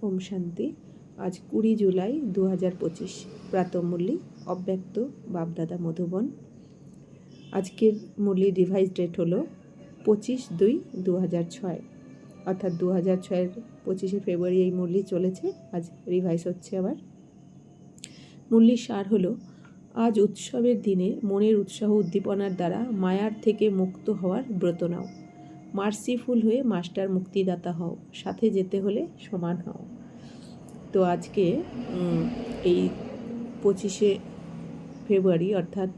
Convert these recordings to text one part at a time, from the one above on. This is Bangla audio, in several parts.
ওম শান্তি। আজ 20 জুলাই 2025, প্রাতঃ মুরলি অব্যক্ত বাপদাদা মধুবন। আজকের মুরলির রিভাইজ ডেট হলো 25/2/2006, অর্থাৎ 2006-এর 25শে ফেব্রুয়ারি এই মুরলি চলেছে। আজ রিভাইজ হচ্ছে আবার। মুরলির সার হলো, আজ উৎসবের দিনে মনের উৎসাহ উদ্দীপনার দ্বারা মায়ার থেকে মুক্ত হওয়ার ব্রত নাও। মার্সিফুল হয়ে মাস্টার মুক্তিদাতা হও, সাথে যেতে হলে সমান হও। তো আজকে এই 25শে ফেব্রুয়ারি অর্থাৎ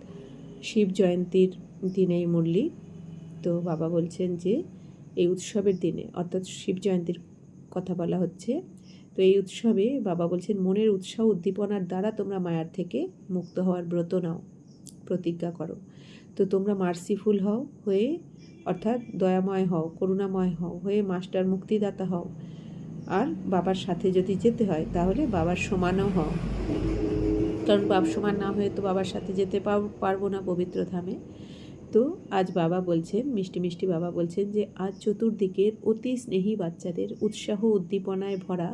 শিব জয়ন্তীর দিনে এই মুরলি। তো বাবা বলছেন যে এই উৎসবের দিনে অর্থাৎ শিব জয়ন্তীর কথা বলা হচ্ছে। তো এই উৎসবে বাবা বলছেন মনের উৎসাহ উদ্দীপনার দ্বারা তোমরা মায়ার থেকে মুক্ত হওয়ার ব্রত নাও, প্রতিজ্ঞা করো। তো তোমরা মার্সিফুল হও হয়ে, অর্থাৎ দয়াময় হও, করুণাময় হও হয়ে মাস্টার মুক্তিদাতা হও। আর বাবার সাথে যদি যেতে হয় তাহলে বাবার সমানও হও, কারণ বাপ সমান না হয়ে তো বাবার সাথে যেতে পারবো না পবিত্র ধামে। তো আজ বাবা বলছেন, মিষ্টি মিষ্টি বাবা বলছেন যে আজ চতুর্দিকের অতি স্নেহী বাচ্চাদের উৎসাহ উদ্দীপনায় ভরা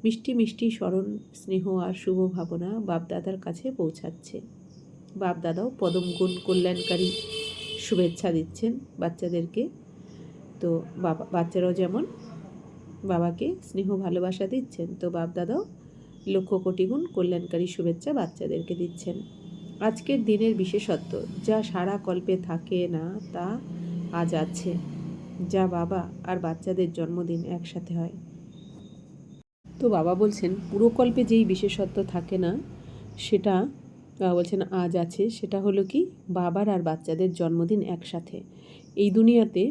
মিষ্টি মিষ্টি স্মরণ, স্নেহ আর শুভ ভাবনা বাপদাদার কাছে পৌঁছাচ্ছে। বাপদাদাও পদম গুণ কল্যাণকারী শুভেচ্ছা দিচ্ছেন বাচ্চাদেরকে। তো বাচ্চারাও যেমন বাবাকে স্নেহ ভালোবাসা দিচ্ছেন, তো বাপদাদাও লক্ষ কোটি গুণ কল্যাণকারী শুভেচ্ছা বাচ্চাদেরকে দিচ্ছেন। আজকের দিনের বিশেষত্ব যা সারা কল্পে থাকে না তা আজ আছে, যা বাবা আর বাচ্চাদের জন্মদিন একসাথে হয়। তো বাবা বলছেন পুরো কল্পে যেই বিশেষত্ব থাকে না সেটা বাবা বলছেন আজ আছে। সেটা হলো কি, বাবার আর বাচ্চাদের জন্মদিন একসাথে। এই দুনিয়াতে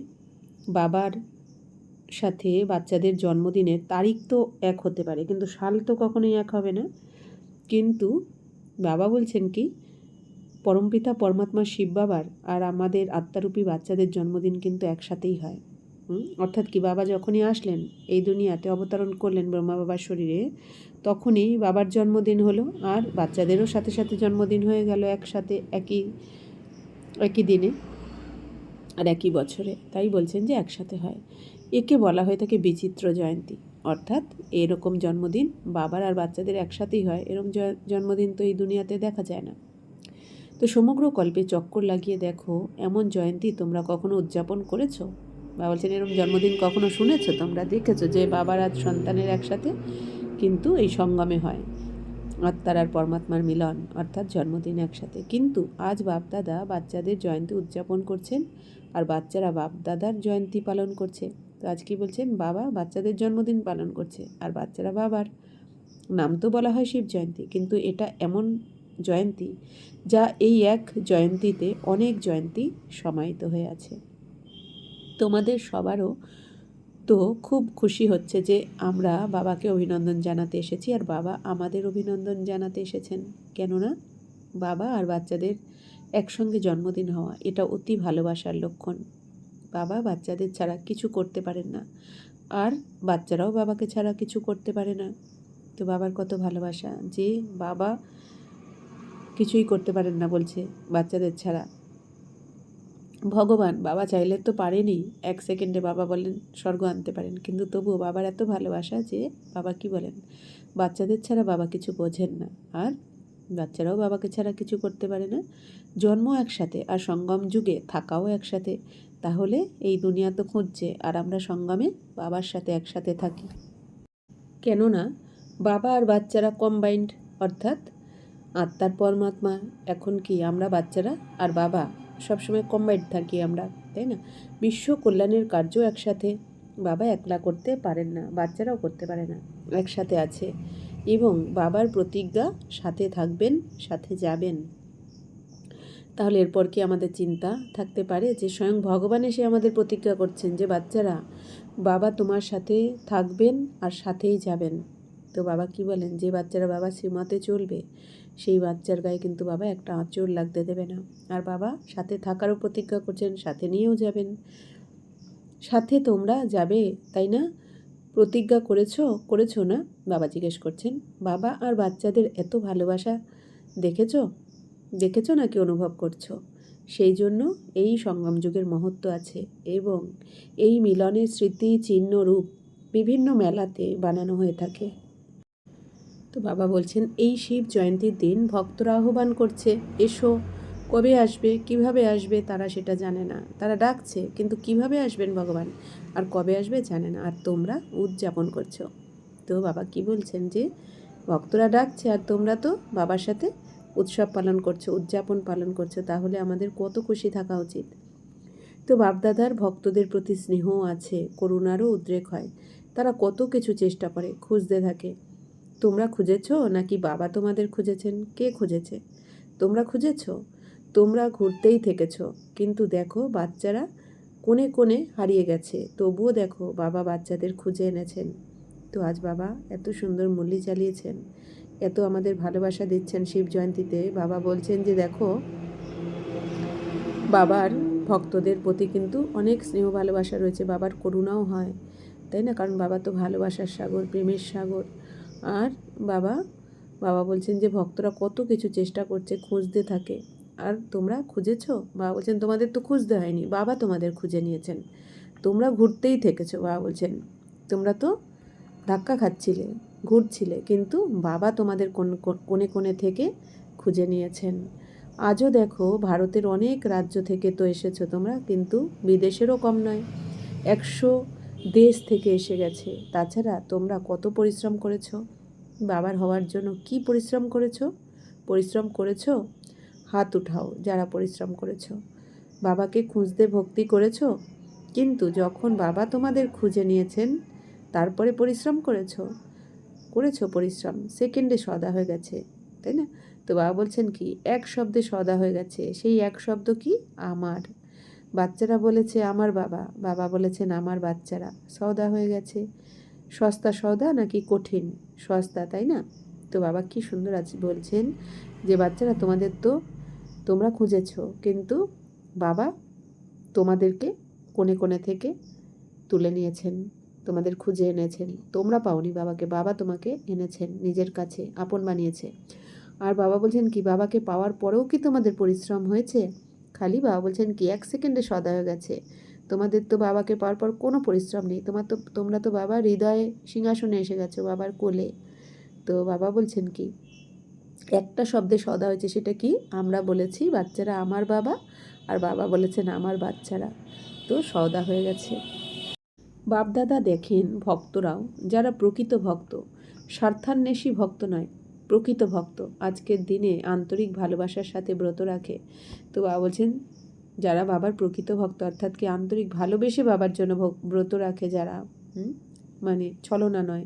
বাবার সাথে বাচ্চাদের জন্মদিনের তারিখ তো এক হতে পারে, কিন্তু সাল তো কখনোই এক হবে না। কিন্তু বাবা বলছেন কি, পরমপিতা পরমাত্মা শিব বাবার আর আমাদের আত্মারূপী বাচ্চাদের জন্মদিন কিন্তু একসাথেই হয়। অর্থাৎ কি, বাবা যখনই আসলেন এই দুনিয়াতে অবতরণ করলেন ব্রহ্মা বাবার শরীরে, তখনই বাবার জন্মদিন হলো আর বাচ্চাদেরও সাথে সাথে জন্মদিন হয়ে গেল একসাথে, একই দিনে আর একই বছরে। তাই বলছেন যে একসাথে হয়। একে বলা হয়ে থাকে বিচিত্র জয়ন্তী, অর্থাৎ এরকম জন্মদিন বাবার আর বাচ্চাদের একসাথেই হয়। এরকম জন্মদিন তো এই দুনিয়াতে দেখা যায় না। তো সমগ্র কল্পে চক্কর লাগিয়ে দেখো, এমন জয়ন্তী তোমরা কখনো উদযাপন করেছো? বা বলছেন এরকম জন্মদিন কখনো শুনেছো, তোমরা দেখেছো যে বাবার আর সন্তানের একসাথে কিন্তু এই সঙ্গমে হয়, আত্মার আর পরমাত্মার মিলন, অর্থাৎ জন্মদিন একসাথে। কিন্তু আজ বাপদাদা বাচ্চাদের জয়ন্তী উদযাপন করছেন আর বাচ্চারা বাপদাদার জয়ন্তী পালন করছে। তো আজ কি বলছেন, বাবা বাচ্চাদের জন্মদিন পালন করছে আর বাচ্চারা বাবার। নাম তো বলা হয় শিব জয়ন্তী, কিন্তু এটা এমন জয়ন্তী যা এই এক জয়ন্তীতে অনেক জয়ন্তী সমাহিত হয়ে আছে। তোমাদের সবারও তো খুব খুশি হচ্ছে যে আমরা বাবাকে অভিনন্দন জানাতে এসেছি আর বাবা আমাদের অভিনন্দন জানাতে এসেছেন। কেননা বাবা আর বাচ্চাদের একসঙ্গে জন্মদিন হওয়া এটা অতি ভালোবাসার লক্ষণ। বাবা বাচ্চাদের ছাড়া কিছু করতে পারেন না আর বাচ্চারাও বাবাকে ছাড়া কিছু করতে পারে না। তো বাবার কত ভালোবাসা যে বাবা কিছুই করতে পারেন না বলছে বাচ্চাদের ছাড়া। ভগবান বাবা চাইলে তো পারেনি 1 সেকেন্ডে বাবা বলেন স্বর্গ আনতে পারেন, কিন্তু তবুও বাবার এত ভালোবাসা যে বাবা কি বলেন, বাচ্চাদের ছাড়া বাবা কিছু বোঝেন না আর বাচ্চারাও বাবাকে ছাড়া কিছু করতে পারে না। জন্ম একসাথে আর সঙ্গম যুগে থাকাও একসাথে। তাহলে এই দুনিয়া তো খুঁজছে আর আমরা সঙ্গমে বাবার সাথে একসাথে থাকি। কেননা বাবা আর বাচ্চারা কম্বাইন্ড, অর্থাৎ আত্মার পরমাত্মা। এখন কি আমরা বাচ্চারা আর বাবা সবসময় কম্বাইন্ড থাকি আমরা, তাই না? বিশ্ব কল্যাণের কার্য একসাথে বাবা একলা করতে পারেন না, বাচ্চারাও করতে পারে না, একসাথে আছে। এবং বাবার প্রতিজ্ঞা, সাথে থাকবেন, সাথে যাবেন। তাহলে এরপর কি আমাদের চিন্তা থাকতে পারে যে স্বয়ং ভগবান এসে আমাদের প্রতিজ্ঞা করছেন যে বাচ্চারা বাবা তোমার সাথে থাকবেন আর সাথেই যাবেন। তো বাবা কি বলেন, যে বাচ্চারা বাবা শ্রীমতে চলবে সেই বাচ্চার গায়ে কিন্তু বাবা একটা আঁচড় লাগতে দেবে না। আর বাবা সাথে থাকারও প্রতিজ্ঞা করছেন, সাথে নিয়েও যাবেন। সাথে তোমরা যাবে, তাই না? প্রতিজ্ঞা করেছো না? বাবা জিজ্ঞেস করছেন। বাবা আর বাচ্চাদের এত ভালোবাসা দেখেছো নাকি অনুভব করছো? সেই জন্য এই সঙ্গম যুগের মহত্ব আছে এবং এই মিলনের স্মৃতি চিহ্ন রূপ বিভিন্ন মেলাতে বানানো হয়ে থাকে। তো বাবা বলছেন এই শিব জয়ন্তীর দিন ভক্তরা আহ্বান করছে, এসো। কবে আসবে, কিভাবে আসবে তারা সেটা জানে না, তারা ডাকছে, কিন্তু কিভাবে আসবেন ভগবান আর কবে আসবে জানে না, আর তোমরা উদযাপন করছো। তো বাবা কি বলছেন যে ভক্তরা ডাকছে আর তোমরা তো বাবার সাথে উৎসব পালন করছো, উদযাপন পালন করছো, তাহলে আমাদের কত খুশি থাকা উচিত। তো বাপদাদার ভক্তদের প্রতি স্নেহ আছে, করুণারও উদ্রেক হয়। তারা কত কিছু চেষ্টা করে, খুঁজতে থাকে। তোমরা খুঁজেছো নাকি বাবা তোমাদের খুঁজেছেন? কে খুঁজেছে? তোমরা খুঁজেছো? তোমরা ঘুরতেই থেকেছো, কিন্তু দেখো বাচ্চারা কোণে কোণে হারিয়ে গেছে, তবুও দেখো বাবা বাচ্চাদের খুঁজে এনেছেন। তো আজ বাবা এত সুন্দর মুরলি চালিয়েছেন, এত আমাদের ভালোবাসা দিচ্ছেন শিব জয়ন্তীতে। বাবা বলছেন যে দেখো বাবার ভক্তদের প্রতি কিন্তু অনেক স্নেহ ভালোবাসা রয়েছে, বাবার করুণাও হয়, তাই না? কারণ বাবা তো ভালোবাসার সাগর, প্রেমের সাগর। আর বাবা বাবা বলছেন যে ভক্তরা কত কিছু চেষ্টা করছে, খুঁজতে থাকে, আর তোমরা খুঁজেছো? বাবা বলছেন তোমাদের তো খুঁজতে হয়নি, বাবা তোমাদের খুঁজে নিয়েছেন। তোমরা ঘুরতেই থেকেছো, বাবা বলছেন। তোমরা তো ধাক্কা খাচ্ছিলে, ঘুরছিলে, কিন্তু বাবা তোমাদের কোণে কোণে থেকে খুঁজে নিয়েছেন। আজও দেখো ভারতের অনেক রাজ্য থেকে তো এসেছো তোমরা, কিন্তু বিদেশেরও কম নয়, 100 দেশ থেকে এসে গেছে। তাছাড়া তোমরা কত পরিশ্রম করেছো বাবার হওয়ার জন্য। কি পরিশ্রম করেছো? পরিশ্রম করেছো? হাত উঠাও যারা পরিশ্রম করেছো। বাবাকে খুঁজতে ভক্তি করেছো, কিন্তু যখন বাবা তোমাদের খুঁজে নিয়েছেন তারপরে পরিশ্রম করেছো পরিশ্রম, সেকেন্ডে সদা হয়ে গেছে, তাই না? তো বাবা বলছেন কি, এক শব্দে সদা হয়ে গেছে। সেই এক শব্দ কি? আমার। বাচ্চারা বলেছে আমার বাবা, বাবা বলেছেন আমার বাচ্চারা, সওদা হয়ে গেছে। সস্তা সওদা নাকি কঠিন সস্তা, তাই না? তো বাবা কি সুন্দর আছে বলছেন যে বাচ্চারা তোমাদের তো তোমরা খুঁজেছো, কিন্তু বাবা তোমাদেরকে কোণে কোণে থেকে তুলে নিয়েছেন, তোমাদের খুঁজে এনেছেন। তোমরা পাওনি বাবাকে, বাবা তোমাকে এনেছেন, নিজের কাছে আপন বানিয়েছে। আর বাবা বলছেন কি, বাবাকে পাওয়ার পরেও কি তোমাদের পরিশ্রম হয়েছে? খালি বাবা বলছেন কি, 1 সেকেন্ডে সদা হয়ে গেছে। তোমাদের তো বাবাকে পাওয়ার পর কোনো পরিশ্রম নেই, তোমরা তো বাবার হৃদয়ে সিংহাসনে এসে গেছো, বাবার কোলে। তো বাবা বলছেন কি, একটা শব্দে সদা হয়েছে, সেটা কি? আমরা বলেছি বাচ্চারা আমার বাবা, আর বাবা বলেছেন আমার বাচ্চারা, তো সদা হয়ে গেছে। বাপদাদা দেখেন ভক্তরাও, যারা প্রকৃত ভক্ত, স্বার্থান্বেষী ভক্ত নয়, প্রকৃত ভক্ত, আজকের দিনে আন্তরিক ভালোবাসার সাথে ব্রত রাখে। তো বাবা বলছেন যারা বাবার প্রকৃত ভক্ত, অর্থাৎ কি আন্তরিক ভালোবেসে বাবার জন্য ব্রত রাখে যারা, মানে ছলনা নয়,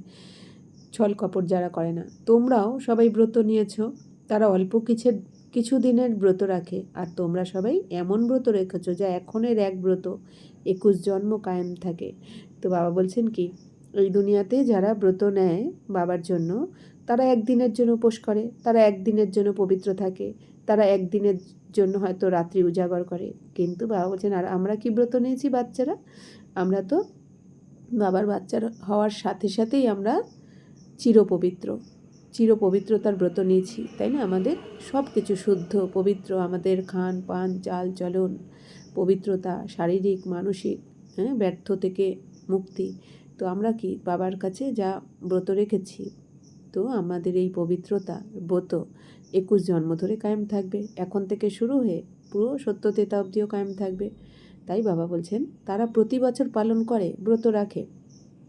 ছল কপট যারা করে না। তোমরাও সবাই ব্রত নিয়েছো, তারা অল্প কিছু দিনের ব্রত রাখে, আর তোমরা সবাই এমন ব্রত রেখেছো যা এখনের এক ব্রত 21 জন্ম কায়েম থাকে। তো বাবা বলছেন কি, এই দুনিয়াতে যারা ব্রত নেয় বাবার জন্য, তারা একদিনের জন্য উপোস করে, তারা একদিনের জন্য পবিত্র থাকে, তারা একদিনের জন্য হয়তো রাত্রি উজাগর করে। কিন্তু বাবা বলছেন আর আমরা কি ব্রত নিয়েছি বাচ্চারা? আমরা তো বাবার বাচ্চার হওয়ার সাথে সাথেই আমরা চিরপবিত্রতার ব্রত নিয়েছি, তাই না? আমাদের সব কিছু শুদ্ধ পবিত্র, আমাদের খান পান চাল চলন, পবিত্রতা, শারীরিক মানসিক, ব্যর্থ থেকে মুক্তি। তো আমরা কি বাবার কাছে যা ব্রত রেখেছি, তো আমাদের এই পবিত্রতা ব্রত 21 জন্ম ধরে কায়েম থাকবে, এখন থেকে শুরু হয়ে পুরো 70 তেতা অবধিও কায়েম থাকবে। তাই বাবা বলছেন তারা প্রতি বছর পালন করে, ব্রত রাখে।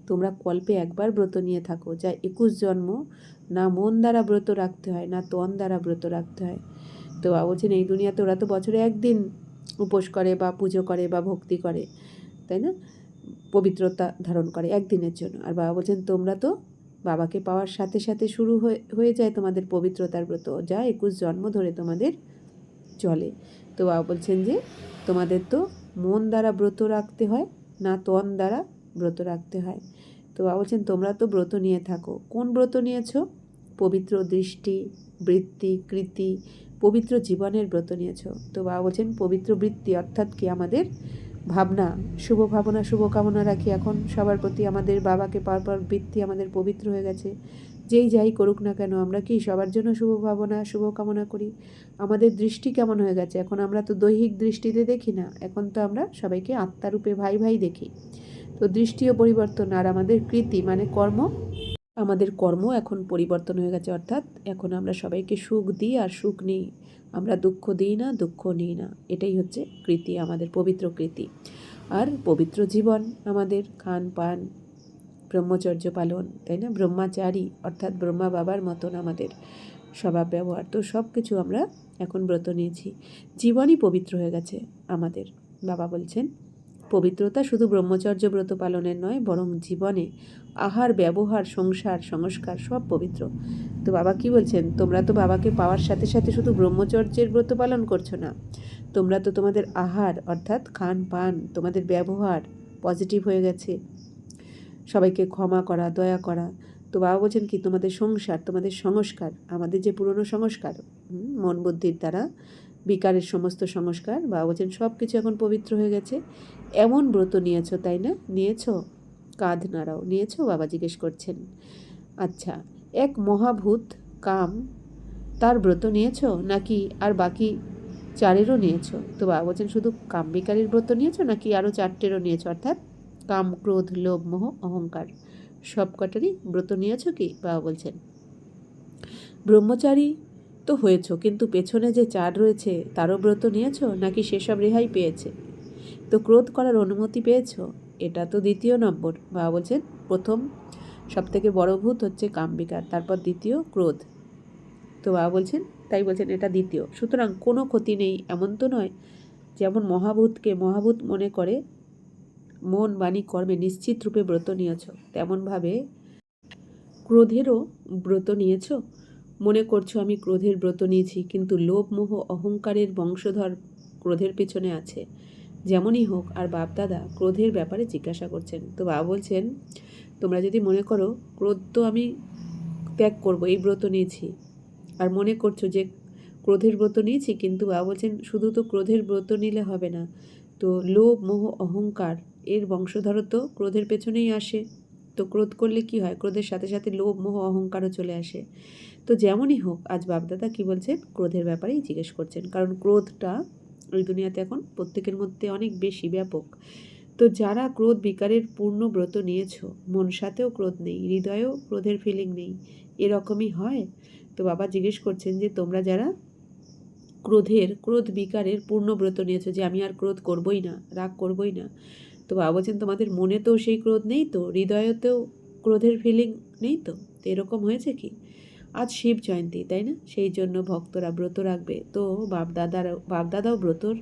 তোমরা কল্পে একবার ব্রত নিয়ে থাকো, যা 21 জন্ম না মন দ্বারা ব্রত রাখতে হয়, না তন দ্বারা ব্রত রাখতে হয়। তো বাবা বলছেন এই দুনিয়াতে ওরা তো বছরে একদিন উপোস করে বা পুজো করে বা ভক্তি করে, তাই না? পবিত্রতা ধারণ করে একদিনের জন্য। আর বাবা বলছেন তোমরা তো বাবাকে পাওয়ার সাথে সাথে শুরু হয়ে যায় তোমাদের পবিত্রতার ব্রত, যা 21 জন্ম ধরে তোমাদের চলে। তো বাবা বলছেন যে তোমাদের তো মন দ্বারা ব্রত রাখতে হয়, না তন দ্বারা ব্রত রাখতে হয়। তো বাবা বলছেন তোমরা তো ব্রত নিয়ে থাকো। কোন ব্রত নিয়েছো? পবিত্র দৃষ্টি, বৃত্তি, কৃতি, পবিত্র জীবনের ব্রত নিয়েছো। তো বাবা বলছেন পবিত্র বৃত্তি অর্থাৎ কি আমাদের ভাবনা, শুভ ভাবনা, শুভকামনা রাখি এখন সবার প্রতি। আমাদের বাবাকে পাওয়ার পর বৃত্তি আমাদের পবিত্র হয়ে গেছে। যেই যাই করুক না কেন আমরা কি সবার জন্য শুভ ভাবনা, শুভকামনা করি। আমাদের দৃষ্টি কেমন হয়ে গেছে এখন? আমরা তো দৈহিক দৃষ্টিতে দেখি না, এখন তো আমরা সবাইকে আত্মারূপে ভাই ভাই দেখি। তো দৃষ্টিও পরিবর্তন, আর আমাদের কৃতি মানে কর্ম, আমাদের কর্ম এখন পরিবর্তন হয়ে গেছে। অর্থাৎ এখন আমরা সবাইকে সুখ দিই আর সুখ নিই, আমরা দুঃখ দিই না, দুঃখ নিই না। এটাই হচ্ছে কৃতি, আমাদের পবিত্র কৃতি। আর পবিত্র জীবন আমাদের খান পান, ব্রহ্মচর্য পালন, তাই না? ব্রহ্মচারী অর্থাৎ ব্রহ্মা বাবার মতন আমাদের স্বভাব ব্যবহার। তো সব কিছু আমরা এখন ব্রত নিয়েছি, জীবনই পবিত্র হয়ে গেছে আমাদের। বাবা বলছেন পবিত্রতা শুধু ব্রহ্মচর্য ব্রত পালনের নয়, বরং জীবনে আহার, ব্যবহার, সংসার, সংস্কার সব পবিত্র। তো বাবা কি বলছেন, তোমরা তো বাবাকে পাওয়ার সাথে সাথে শুধু ব্রহ্মচর্যের ব্রত পালন করছো না, তোমরা তো তোমাদের আহার অর্থাৎ খান পান, তোমাদের ব্যবহার পজিটিভ হয়ে গেছে, সবাইকে ক্ষমা করা, দয়া করা। তো বাবা বলছেন কি, তোমাদের সংসার, তোমাদের সংস্কার, আমাদের যে পুরনো সংস্কার, মন বুদ্ধির দ্বারা বিকারের সমস্ত সংস্কার, বাবা বলছেন সব কিছু এখন পবিত্র হয়ে গেছে। এমন ব্রত নিয়েছো, তাই না? নিয়েছো? কাঁধ নাড়াও। নিয়েছো? বাবা জিজ্ঞেস করছেন। আচ্ছা, এক মহাভূত কাম, তার ব্রত নিয়েছো নাকি আর বাকি চারেরও নিয়েছো? তো বাবা বলছেন শুধু কাম বিকারের ব্রত নিয়েছো নাকি আরও চারটেরও নিয়েছো? অর্থাৎ কাম, ক্রোধ, লোভ, মোহ, অহংকার সব কটারই ব্রত নিয়েছো কি? বাবা বলছেন ব্রহ্মচারী তো হয়েছো, কিন্তু পেছনে যে চার রয়েছে তারও ব্রত নিয়েছো নাকি সেসব রেহাই পেয়েছে? তো ক্রোধ করার অনুমতি পেয়েছো? এটা তো দ্বিতীয় নম্বর। বাবা বলছেন প্রথম সবথেকে বড় ভূত হচ্ছে কামবিকার, তারপর দ্বিতীয় ক্রোধ। তো বাবা বলছেন, তাই বলছেন এটা দ্বিতীয়। সুতরাং কোনো ক্ষতি নেই এমন তো নয়। যেমন মহাভূতকে মহাভূত মনে করে মন, বাণী, কর্মে নিশ্চিত রূপে ব্রত নিয়েছ, তেমনভাবে ক্রোধেরও ব্রত নিয়েছ। মনে করছো আমি ক্রোধের ব্রত নিয়েছি, কিন্তু লোভ, মোহ, অহংকারের বংশধর ক্রোধের পেছনে আছে। যেমনই হোক, আর বাপদাদা ক্রোধের ব্যাপারে জিজ্ঞাসা করছেন। তো বাবা বলছেন তোমরা যদি মনে করো ক্রোধ তো আমি ত্যাগ করবো, এই ব্রত নিয়েছি, আর মনে করছো যে ক্রোধের ব্রত নিয়েছি, কিন্তু বাবা বলছেন শুধু তো ক্রোধের ব্রত নিলে হবে না, তো লোভ, মোহ, অহংকার এর বংশধর তো ক্রোধের পেছনেই আসে। তো ক্রোধ করলে কি হয়? ক্রোধের সাথে সাথে লোভ, মোহ, অহংকারও চলে আসে। তো যেমনই হোক, আজ বাপদাদা কি বলছেন? ক্রোধের ব্যাপারেই জিজ্ঞেস করছেন, কারণ ক্রোধটা ওই দুনিয়াতে এখন প্রত্যেকের মধ্যে অনেক বেশি ব্যাপক। তো যারা ক্রোধ বিকারের পূর্ণ ব্রত নিয়েছ, মন সাথেও ক্রোধ নেই, হৃদয়েও ক্রোধের ফিলিং নেই, এরকমই হয়? তো বাবা জিজ্ঞেস করছেন যে তোমরা যারা ক্রোধ বিকারের পূর্ণ ব্রত নিয়েছো, যে আমি আর ক্রোধ করবই না, রাগ করবই না, তো বাবা বলছেন তোমাদের মনে তো সেই ক্রোধ নেই, তো হৃদয়েতেও ক্রোধের ফিলিং নেই, তো এরকম হয়েছে কি? আজ শিব জয়ন্তী, তাই না? সেই জন্য ভক্তরা ব্রত রাখবে, তো বাপদাদাও ব্রতর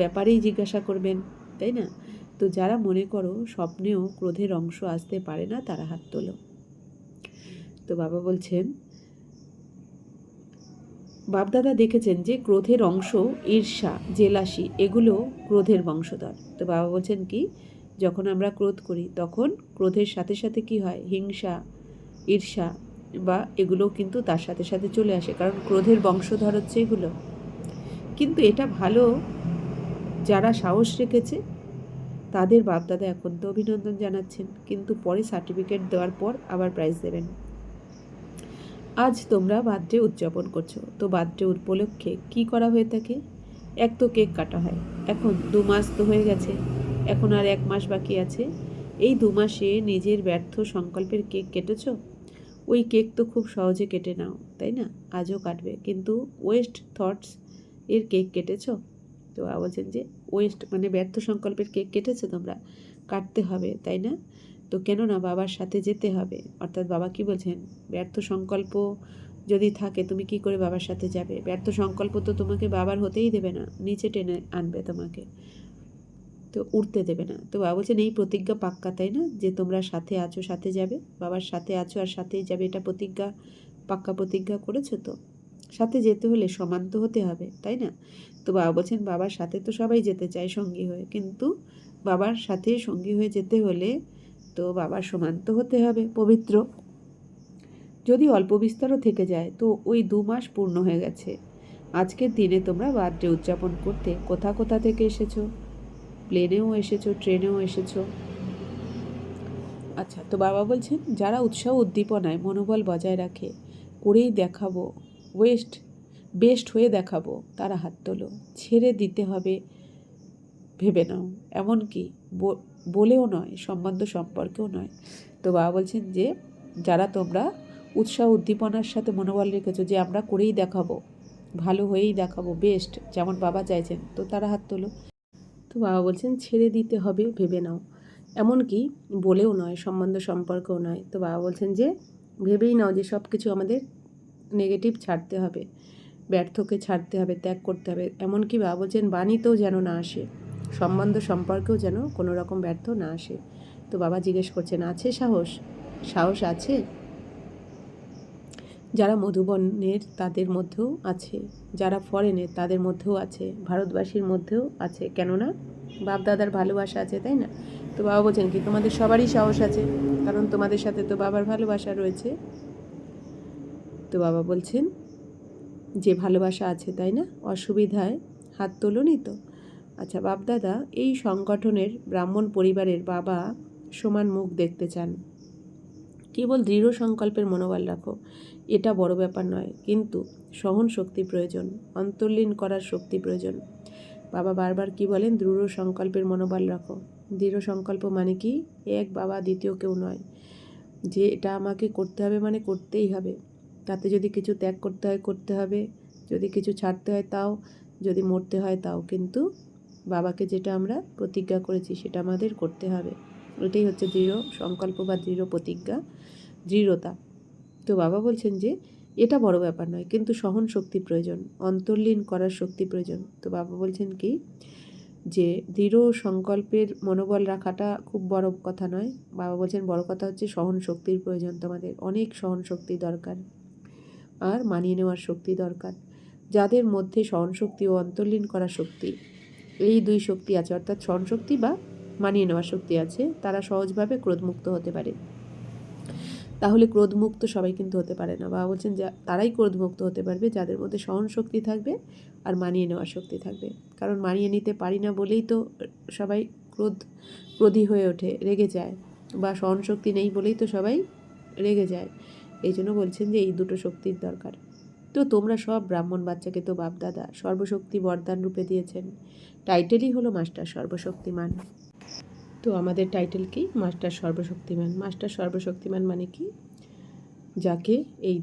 ব্যাপারেই জিজ্ঞাসা করবেন, তাই না? তো যারা মনে করো স্বপ্নেও ক্রোধের অংশ আসতে পারে না, তারা হাত তোলো। তো বাবা বলছেন বাপদাদা দেখেছেন যে ক্রোধের অংশ ঈর্ষা, জেলাসি এগুলো ক্রোধের বংশধর। তো বাবা বলছেন কি, যখন আমরা ক্রোধ করি তখন ক্রোধের সাথে সাথে কি হয়? হিংসা, ঈর্ষা বা এগুলো কিন্তু তার সাথে সাথে চলে আসে, কারণ ক্রোধের বংশধর হচ্ছে এগুলো। কিন্তু এটা ভালো, যারা সাহস রেখেছে তাদের বাপদাদা এখন তো অভিনন্দন জানাচ্ছেন, কিন্তু পরে সার্টিফিকেট দেওয়ার পর আবার প্রাইজ দেবেন। আজ তোমরা বার্থডে উদযাপন করছো, তো বার্থডে উপলক্ষে কি করা হয়ে থাকে? এক তো কেক কাটা হয়, এখন 2 মাস তো হয়ে গেছে, এখন আর 1 মাস বাকি আছে। এই 2 মাসে নিজের ব্যর্থ সংকল্পের কেক কেটেছো? ওই কেক তো খুব সহজে কেটে নাও, তাই না? আজও কাটবে, কিন্তু ওয়েস্ট থটস এর কেক কেটেছো? তো বলছেন যে ওয়েস্ট মানে ব্যর্থ সংকল্পের কেক কেটেছো তোমরা? কাটতে হবে, তাই না? তো কেননা বাবার সাথে যেতে হবে। অর্থাৎ বাবা কি বলছেন, ব্যর্থ সংকল্প যদি থাকে তুমি কি করে বাবার সাথে যাবে? ব্যর্থ সংকল্প তো তোমাকে বাবার হতেই দেবে না, নিচে টেনে আনবে তোমাকে, তো উঠতে দেবে না। তো বাবা বলছেন এই প্রতিজ্ঞা পাক্কা, তাই না? যে তোমরা সাথে আছো, সাথে যাবে, বাবার সাথে আছো আর সাথেই যাবে, এটা প্রতিজ্ঞা, পাক্কা প্রতিজ্ঞা করেছো তো? সাথে যেতে হলে সমান তো হতে হবে, তাই না? তো বাবা বলছেন বাবার সাথে তো সবাই যেতে চায় সঙ্গী হয়ে, কিন্তু বাবার সাথে সঙ্গী হয়ে যেতে হলে তো বাবার সমান তো হতে হবে, পবিত্র। যদি অল্প বিস্তারও থেকে যায় তো ওই 2 মাস পূর্ণ হয়ে গেছে। আজকের দিনে তোমরা বার্থডে উদযাপন করতে কোথা কোথা থেকে এসেছো? প্লেনেও এসেছো, ট্রেনেও এসেছো। আচ্ছা, তো বাবা বলছেন যারা উৎসাহ উদ্দীপনায় মনোবল বজায় রাখে, করেই দেখাবো, বেস্ট হয়ে দেখাবো, তারা হাত তোলো। ছেড়ে দিতে হবে ভেবে নাও, এমনকি বলেও নয়, সম্বন্ধ সম্পর্কেও নয়। তো বাবা বলছেন যে যারা তোমরা উৎসাহ উদ্দীপনার সাথে মনোবল রেখেছো যে আমরা করেই দেখাবো, ভালো হয়েই দেখাবো, বেস্ট যেমন বাবা চাইছেন, তো তারা হাত তোলো। তো বাবা বলছেন ছেড়ে দিতে হবে, ভেবে নাও, এমনকি বলেও নয়, সম্বন্ধ সম্পর্কেও নয়। তো বাবা বলছেন যে ভেবেই নাও যে সব কিছু আমাদের নেগেটিভ ছাড়তে হবে, ব্যর্থকে ছাড়তে হবে, ত্যাগ করতে হবে। এমনকি বাবা বলছেন বাণীতেও যেন না আসে, সম্বন্ধ সম্পর্কেও যেন কোনো রকম ব্যর্থ না আসে। তো বাবা জিজ্ঞেস করছেন আছে সাহস? সাহস আছে? যারা মধুবনের তাদের মধ্যেও আছে, যারা ফরেনের তাদের মধ্যেও আছে, ভারতবাসীর মধ্যেও আছে, কেননা বাপদাদার ভালোবাসা আছে, তাই না? তো বাবা বলছেন কি তোমাদের সবারই সাহস আছে, কারণ তোমাদের সাথে তো বাবার ভালোবাসা রয়েছে। তো বাবা বলছেন যে ভালোবাসা আছে, তাই না? অসুবিধায় হাত তোলনি তো? আচ্ছা, বাপদাদা এই সংগঠনের ব্রাহ্মণ পরিবারের বাবা সমান মুখ দেখতে চান। কেবল দৃঢ় সংকল্পের মনোবল রাখো, এটা বড় ব্যাপার নয়, কিন্তু সহন শক্তি প্রয়োজন, অন্তর্লীন করার শক্তি প্রয়োজন। বাবা বারবার কি বলেন? দৃঢ় সংকল্পের মনোবল রাখো। দৃঢ় সংকল্প মানে কি? এক বাবা, দ্বিতীয় কেউ নয়, যে এটা আমাকে করতে হবে মানে করতেই হবে। তাতে যদি কিছু ত্যাগ করতে হয় করতে হবে, যদি কিছু ছাড়তে হয় তাও, যদি মরতে হয় তাও, কিন্তু বাবাকে যেটা আমরা প্রতিজ্ঞা করেছি সেটা আমাদের করতে হবে। এটাই হচ্ছে দৃঢ় সংকল্প বা দৃঢ় প্রতিজ্ঞা, দৃঢ়তা। তো বাবা বলছেন যে এটা বড় ব্যাপার নয়, কিন্তু সহন শক্তি প্রয়োজন, অন্তর্লীন করার শক্তি প্রয়োজন। তো বাবা বলছেন কি যে দৃঢ় সংকল্পের মনোবল রাখাটা খুব বড় কথা নয়। বাবা বলছেন বড় কথা হচ্ছে সহন শক্তির প্রয়োজন, তোমাদের অনেক সহন শক্তি দরকার, আর মানিয়ে নেওয়ার শক্তি দরকার। যাদের মধ্যে সহনশক্তি ও অন্তর্লীন করার শক্তি, এই দুই শক্তি আছে, অর্থাৎ সহনশক্তি বা মানিয়ে নেওয়ার শক্তি আছে, তারা সহজভাবে ক্রোধমুক্ত হতে পারে। তাহলে ক্রোধমুক্ত সবাই কিন্তু হতে পারে না। বাবা বলছেন যে তারাই ক্রোধমুক্ত হতে পারবে যাদের মধ্যে সহনশক্তি থাকবে আর মানিয়ে নেওয়ার শক্তি থাকবে। কারণ মানিয়ে নিতে পারি না বলেই তো সবাই ক্রোধী হয়ে ওঠে, রেগে যায়, বা সহনশক্তি নেই বলেই তো সবাই রেগে যায়। এই জন্য বলছেন যে এই দুটো শক্তির দরকার। তো তোমরা সব ব্রাহ্মণ বাচ্চাকে তো বাপদাদা সর্বশক্তি বরদান রূপে দিয়েছেন। টাইটেলই হলো মাস্টার সর্বশক্তিমান। তো আমাদের টাইটেল কি? মাস্টার সর্বশক্তিমান। মাস্টার সর্বশক্তিমান মানে কি? যাকে এই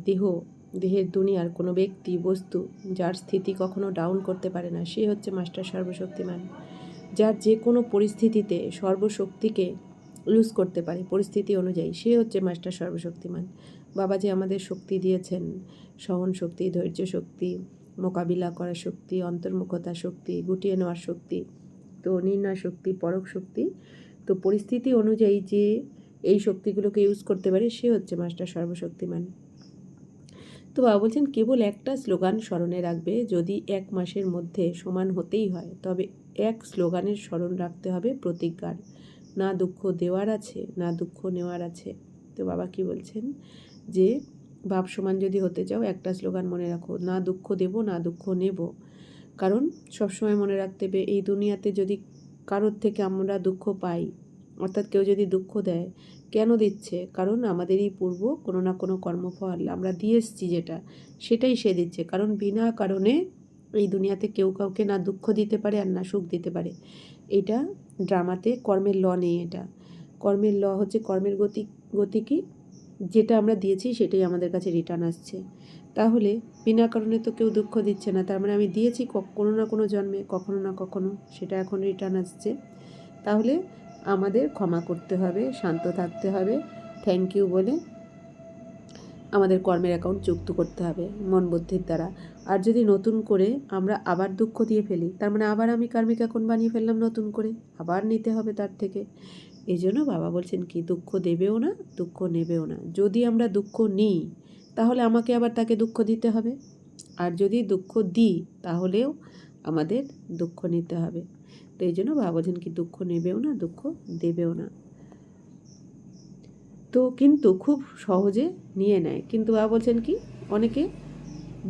দেহের দুনিয়ার কোনো ব্যক্তি বস্তু যার স্থিতি কখনো ডাউন করতে পারে না, সে হচ্ছে মাস্টার সর্বশক্তিমান। যার যে কোনো পরিস্থিতিতে সর্বশক্তিকে ইউজ করতে পারে পরিস্থিতি অনুযায়ী, সে হচ্ছে মাস্টার সর্বশক্তিমান। বাবা যে আমাদের শক্তি দিয়েছেন, সহন শক্তি, ধৈর্য শক্তি, মোকাবিলা করার শক্তি, অন্তর্মুখতা শক্তি, গুটিয়ে নেওয়ার শক্তি, তো নির্ণয় শক্তি, পরখ শক্তি, তো পরিস্থিতি অনুযায়ী যে এই শক্তিগুলোকে ইউজ করতে পারে সে হচ্ছে মাস্টার সর্বশক্তিমান। তো বাবা বলছেন কেবল একটা স্লোগান স্মরণে রাখবে, যদি 1 মাসের মধ্যে সমান হতেই হয় তবে এক স্লোগানের স্মরণ রাখতে হবে প্রতিজ্ঞার, না দুঃখ দেওয়ার আছে না দুঃখ নেওয়ার আছে। তো বাবা কি বলছেন যে বাপ সমান যদি হতে চাও একটা স্লোগান মনে রাখো, না দুঃখ দেব না দুঃখ নেব। কারণ সবসময় মনে রাখতে হবে এই দুনিয়াতে যদি কারোর থেকে আমরা দুঃখ পাই, অর্থাৎ কেউ যদি দুঃখ দেয়, কেন দিচ্ছে? কারণ আমাদেরই পূর্ব কোনো না কোনো কর্মফল আমরা দিয়ে এসেছি, যেটা সেটাই সে দিচ্ছে। কারণ বিনা কারণে এই দুনিয়াতে কেউ কাউকে না দুঃখ দিতে পারে আর না সুখ দিতে পারে। এটা ড্রামাতে কর্মের ল নেই, এটা কর্মের ল হচ্ছে কর্মের গতি কি, যেটা আমরা দিয়েছি সেটাই আমাদের কাছে রিটার্ন আসছে। তাহলে বিনা কারণে তো কেউ দুঃখ দিচ্ছে না, তার মানে আমি দিয়েছি কোনো না কোনো জন্মে, কখনো না কখনো, সেটা এখন রিটার্ন আসছে। তাহলে আমাদের ক্ষমা করতে হবে, শান্ত থাকতে হবে, থ্যাংক ইউ বলে আমাদের কর্মের অ্যাকাউন্ট যুক্ত করতে হবে মন বুদ্ধির দ্বারা। আর যদি নতুন করে আমরা আবার দুঃখ দিয়ে ফেলি, তার মানে আবার আমি কার্মিক অ্যাকাউন্ট বানিয়ে ফেললাম নতুন করে, আবার নিতে হবে তার থেকে। এই জন্য বাবা বলছেন কি দুঃখ দেবেও না দুঃখ নেবেও না। যদি আমরা দুঃখ নিই তাহলে আমাকে আবার তাকে দুঃখ দিতে হবে, আর যদি দুঃখ দিই তাহলেও আমাদের দুঃখ নিতে হবে। তো এই জন্য বাবা বলছেন কি দুঃখ নেবেও না দুঃখ দেবেও না। তো কিন্তু খুব সহজে নিয়ে নেয়, কিন্তু বাবা বলছেন কি অনেকে